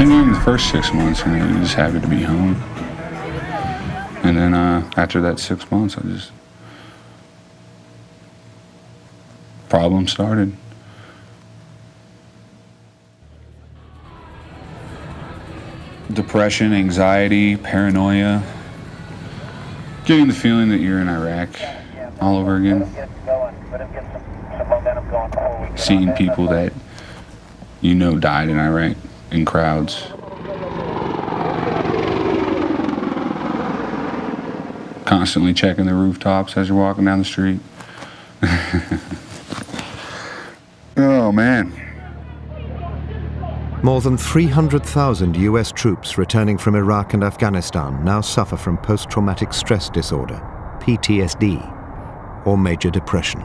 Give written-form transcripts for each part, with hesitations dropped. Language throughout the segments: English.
Maybe in the first 6 months, you know, you're just happy to be home. And then after that 6 months, problems started. Depression, anxiety, paranoia. Getting the feeling that you're in Iraq all over again. Seeing people that you know died in Iraq in crowds. Constantly checking the rooftops as you're walking down the street. Oh, man. More than 300,000 US troops returning from Iraq and Afghanistan now suffer from post-traumatic stress disorder, PTSD, or major depression.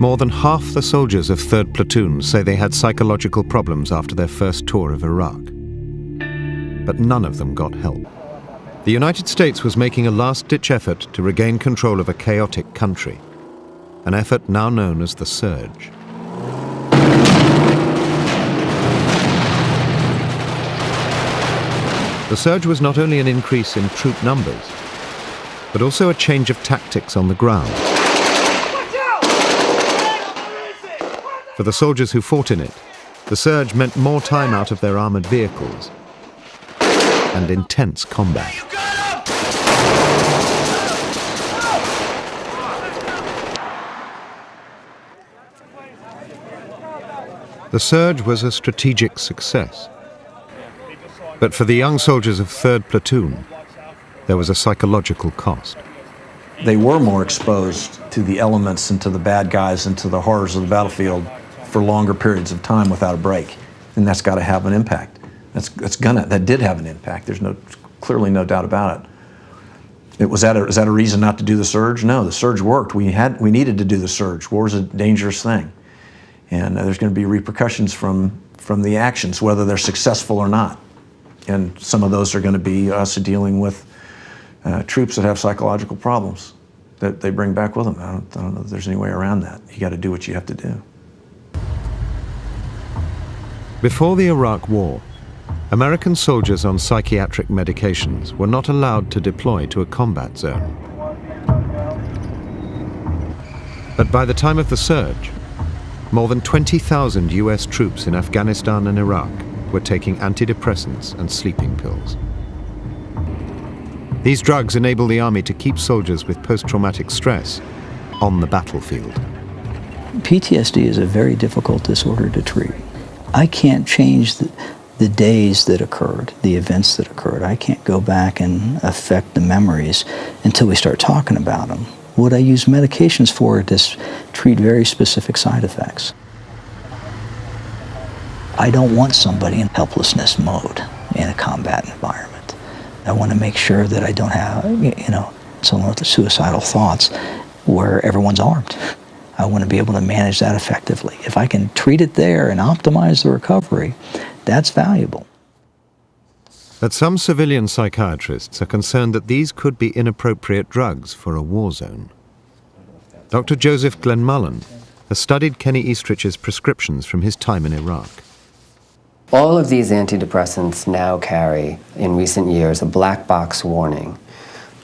More than half the soldiers of 3rd Platoon say they had psychological problems after their first tour of Iraq. But none of them got help. The United States was making a last-ditch effort to regain control of a chaotic country, an effort now known as the Surge. The Surge was not only an increase in troop numbers, but also a change of tactics on the ground. For the soldiers who fought in it, the Surge meant more time out of their armored vehicles and intense combat. The Surge was a strategic success. But for the young soldiers of 3rd Platoon, there was a psychological cost. They were more exposed to the elements and to the bad guys and to the horrors of the battlefield for longer periods of time without a break. And that's got to have an impact. That did have an impact. There's clearly no doubt about it. Is that a reason not to do the Surge? No, the Surge worked. We needed to do the Surge. War is a dangerous thing. And there's going to be repercussions from the actions, whether they're successful or not. And some of those are going to be us dealing with troops that have psychological problems that they bring back with them. I don't know if there's any way around that. You got to do what you have to do. Before the Iraq War, American soldiers on psychiatric medications were not allowed to deploy to a combat zone. But by the time of the Surge, more than 20,000 US troops in Afghanistan and Iraq were taking antidepressants and sleeping pills. These drugs enable the army to keep soldiers with post-traumatic stress on the battlefield. PTSD is a very difficult disorder to treat. I can't change the days that occurred, the events that occurred. I can't go back and affect the memories until we start talking about them. What I use medications for is treat very specific side effects. I don't want somebody in helplessness mode in a combat environment. I want to make sure that I don't have, someone with the suicidal thoughts where everyone's armed. I want to be able to manage that effectively. If I can treat it there and optimize the recovery, that's valuable. But some civilian psychiatrists are concerned that these could be inappropriate drugs for a war zone. Dr. Joseph Glenmullen has studied Kenny Eastridge's prescriptions from his time in Iraq. All of these antidepressants now carry, in recent years, a black box warning.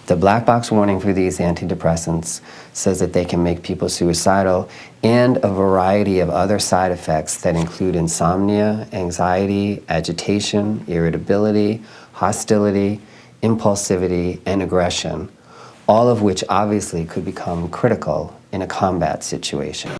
The black box warning for these antidepressants says that they can make people suicidal and a variety of other side effects that include insomnia, anxiety, agitation, irritability, hostility, impulsivity, and aggression, all of which obviously could become critical in a combat situation.